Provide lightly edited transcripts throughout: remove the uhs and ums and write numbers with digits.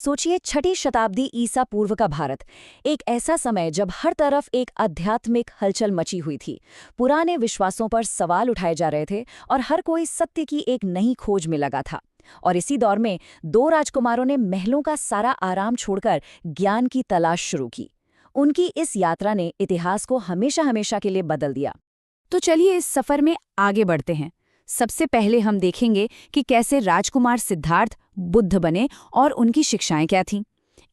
सोचिए, छठी शताब्दी ईसा पूर्व का भारत। एक ऐसा समय जब हर तरफ एक आध्यात्मिक हलचल मची हुई थी। पुराने विश्वासों पर सवाल उठाए जा रहे थे और हर कोई सत्य की एक नई खोज में लगा था। और इसी दौर में दो राजकुमारों ने महलों का सारा आराम छोड़कर ज्ञान की तलाश शुरू की। उनकी इस यात्रा ने इतिहास को हमेशा हमेशा के लिए बदल दिया। तो चलिए इस सफर में आगे बढ़ते हैं। सबसे पहले हम देखेंगे कि कैसे राजकुमार सिद्धार्थ बुद्ध बने और उनकी शिक्षाएं क्या थीं।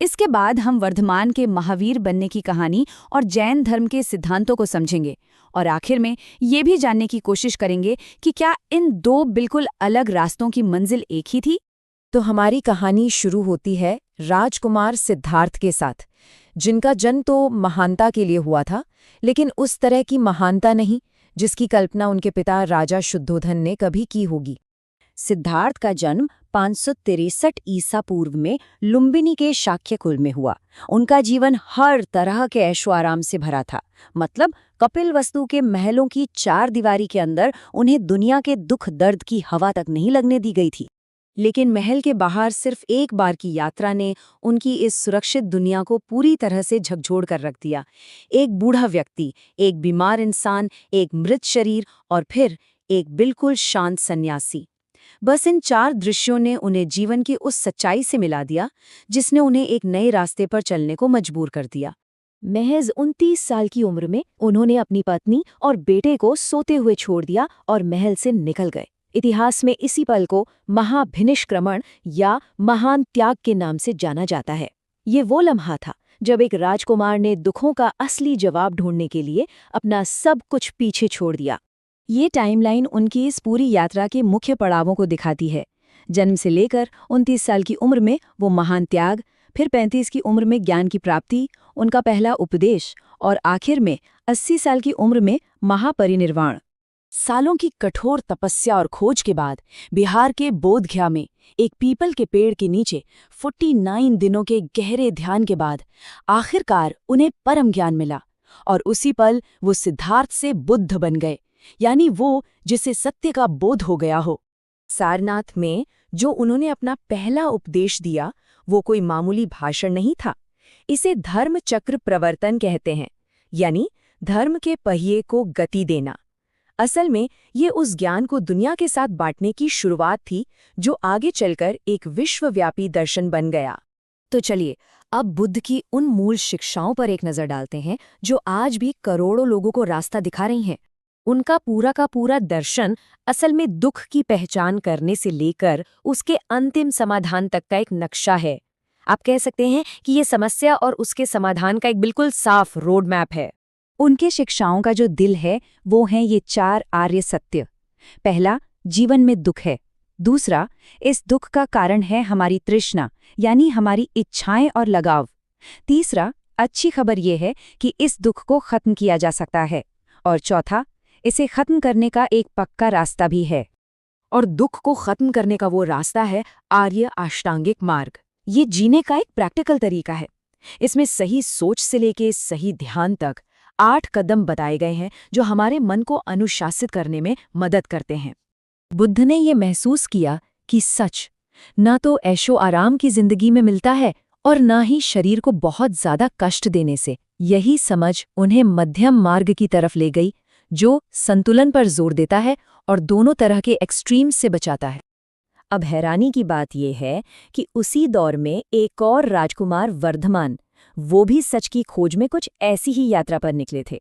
इसके बाद हम वर्धमान के महावीर बनने की कहानी और जैन धर्म के सिद्धांतों को समझेंगे। और आखिर में ये भी जानने की कोशिश करेंगे कि क्या इन दो बिल्कुल अलग रास्तों की मंजिल एक ही थी। तो हमारी कहानी शुरू होती है राजकुमार सिद्धार्थ के साथ, जिनका जन्म तो महानता के लिए हुआ था, लेकिन उस तरह की महानता नहीं जिसकी कल्पना उनके पिता राजा शुद्धोधन ने कभी की होगी। सिद्धार्थ का जन्म 563 ईसा पूर्व में लुम्बिनी के शाक्य कुल में हुआ। उनका जीवन हर तरह के ऐशो आराम से भरा था। मतलब कपिलवस्तु के महलों की चार दीवारी के अंदर उन्हें दुनिया के दुख दर्द की हवा तक नहीं लगने दी गई थी। लेकिन महल के बाहर सिर्फ एक बार की यात्रा ने उनकी इस सुरक्षित दुनिया को पूरी तरह से झकझोर कर रख दिया। एक बूढ़ा व्यक्ति, एक बीमार इंसान, एक मृत शरीर और फिर एक बिल्कुल शांत सन्यासी। बस इन चार दृश्यों ने उन्हें जीवन की उस सच्चाई से मिला दिया जिसने उन्हें एक नए रास्ते पर चलने को मजबूर कर दिया। महज 29 साल की उम्र में उन्होंने अपनी पत्नी और बेटे को सोते हुए छोड़ दिया और महल से निकल गए। इतिहास में इसी पल को महाभिनिष्क्रमण या महान त्याग के नाम से जाना जाता है। ये वो लम्हा था जब एक राजकुमार ने दुखों का असली जवाब ढूंढने के लिए अपना सब कुछ पीछे छोड़ दिया। ये टाइमलाइन उनकी इस पूरी यात्रा के मुख्य पड़ावों को दिखाती है। जन्म से लेकर 29 साल की उम्र में वो महान त्याग, फिर 35 की उम्र में ज्ञान की प्राप्ति, उनका पहला उपदेश और आखिर में 80 साल की उम्र में महापरिनिर्वाण। सालों की कठोर तपस्या और खोज के बाद बिहार के बोधगया में एक पीपल के पेड़ के नीचे 49 दिनों के गहरे ध्यान के बाद आखिरकार उन्हें परम ज्ञान मिला। और उसी पल वो सिद्धार्थ से बुद्ध बन गए, यानी वो जिसे सत्य का बोध हो गया हो। सारनाथ में जो उन्होंने अपना पहला उपदेश दिया वो कोई मामूली भाषण नहीं था। इसे धर्म चक्र प्रवर्तन कहते हैं, यानी धर्म के पहिए को गति देना। असल में ये उस ज्ञान को दुनिया के साथ बांटने की शुरुआत थी जो आगे चलकर एक विश्वव्यापी दर्शन बन गया। तो चलिए अब बुद्ध की उन मूल शिक्षाओं पर एक नज़र डालते हैं जो आज भी करोड़ों लोगों को रास्ता दिखा रही हैं। उनका पूरा का पूरा दर्शन असल में दुख की पहचान करने से लेकर उसके अंतिम समाधान तक का एक नक्शा है। आप कह सकते हैं कि ये समस्या और उसके समाधान का एक बिल्कुल साफ रोड मैप है। उनके शिक्षाओं का जो दिल है वो हैं ये चार आर्य सत्य। पहला, जीवन में दुख है। दूसरा, इस दुख का कारण है हमारी तृष्णा, यानी हमारी इच्छाएं और लगाव। तीसरा, अच्छी खबर ये है कि इस दुख को खत्म किया जा सकता है। और चौथा, इसे खत्म करने का एक पक्का रास्ता भी है। और दुख को खत्म करने का वो रास्ता है आर्य अष्टांगिक मार्ग। ये जीने का एक प्रैक्टिकल तरीका है। इसमें सही सोच से लेके सही ध्यान तक 8 कदम बताए गए हैं जो हमारे मन को अनुशासित करने में मदद करते हैं। बुद्ध ने ये महसूस किया कि सच न तो ऐशो आराम की जिंदगी में मिलता है और न ही शरीर को बहुत ज्यादा कष्ट देने से। यही समझ उन्हें मध्यम मार्ग की तरफ ले गई जो संतुलन पर जोर देता है और दोनों तरह के एक्सट्रीम से बचाता है। अब हैरानी की बात यह है कि उसी दौर में एक और राजकुमार वर्धमान, वो भी सच की खोज में कुछ ऐसी ही यात्रा पर निकले थे।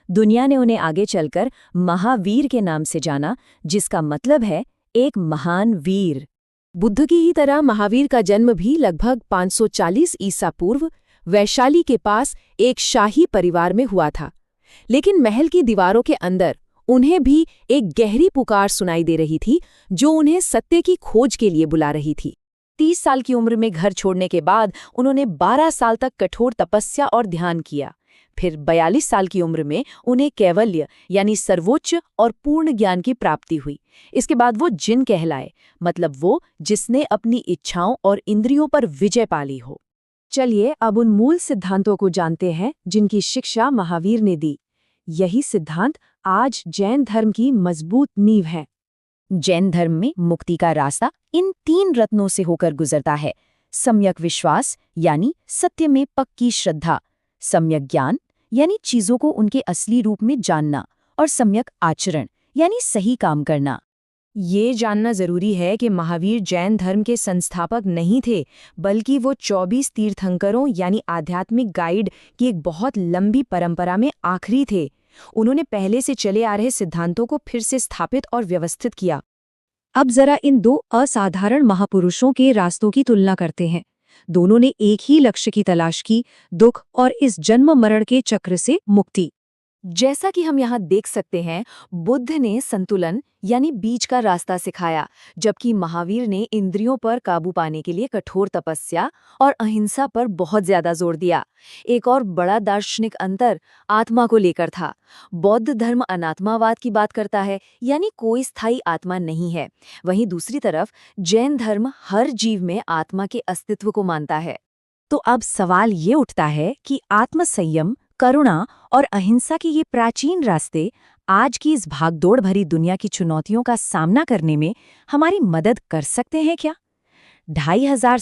दुनिया ने उन्हें आगे चलकर महावीर के नाम से जाना, जिसका मतलब है एक महान वीर। बुद्ध की ही तरह महावीर का जन्म भी लगभग 540 ईसा पूर्व वैशाली के पास एक शाही परिवार में हुआ था। लेकिन महल की दीवारों के अंदर उन्हें भी एक गहरी पुकार सुनाई दे रही थी जो उन्हें सत्य की खोज के लिए बुला रही थी। 30 साल की उम्र में घर छोड़ने के बाद उन्होंने 12 साल तक कठोर तपस्या और ध्यान किया। फिर 42 साल की उम्र में उन्हें कैवल्य यानी सर्वोच्च और पूर्ण ज्ञान की प्राप्ति हुई। इसके बाद वो जिन कहलाए, मतलब वो जिसने अपनी इच्छाओं और इंद्रियों पर विजय पा ली हो। चलिए अब उन मूल सिद्धांतों को जानते हैं जिनकी शिक्षा महावीर ने दी। यही सिद्धांत आज जैन धर्म की मजबूत नींव है। जैन धर्म में मुक्ति का रास्ता इन 3 रत्नों से होकर गुजरता है: सम्यक विश्वास यानी सत्य में पक्की श्रद्धा, सम्यक ज्ञान यानी चीजों को उनके असली रूप में जानना, और सम्यक आचरण यानी सही काम करना। ये जानना जरूरी है कि महावीर जैन धर्म के संस्थापक नहीं थे, बल्कि वो 24 तीर्थंकरों यानी आध्यात्मिक गाइड की एक बहुत लंबी परंपरा में आखिरी थे। उन्होंने पहले से चले आ रहे सिद्धांतों को फिर से स्थापित और व्यवस्थित किया। अब जरा इन दो असाधारण महापुरुषों के रास्तों की तुलना करते हैं। दोनों ने एक ही लक्ष्य की तलाश की, दुख और इस जन्म मरण के चक्र से मुक्ति। जैसा कि हम यहाँ देख सकते हैं, बुद्ध ने संतुलन यानी बीच का रास्ता सिखाया, जबकि महावीर ने इंद्रियों पर काबू पाने के लिए कठोर तपस्या और अहिंसा पर बहुत ज्यादा जोर दिया। एक और बड़ा दार्शनिक अंतर आत्मा को लेकर था। बौद्ध धर्म अनात्मावाद की बात करता है, यानी कोई स्थायी आत्मा नहीं है। वहीं दूसरी तरफ जैन धर्म हर जीव में आत्मा के अस्तित्व को मानता है। तो अब सवाल ये उठता है कि आत्मसंयम, करुणा और अहिंसा के ये प्राचीन रास्ते आज की इस भागदौड़ भरी दुनिया की चुनौतियों का सामना करने में हमारी मदद कर सकते हैं क्या? 2500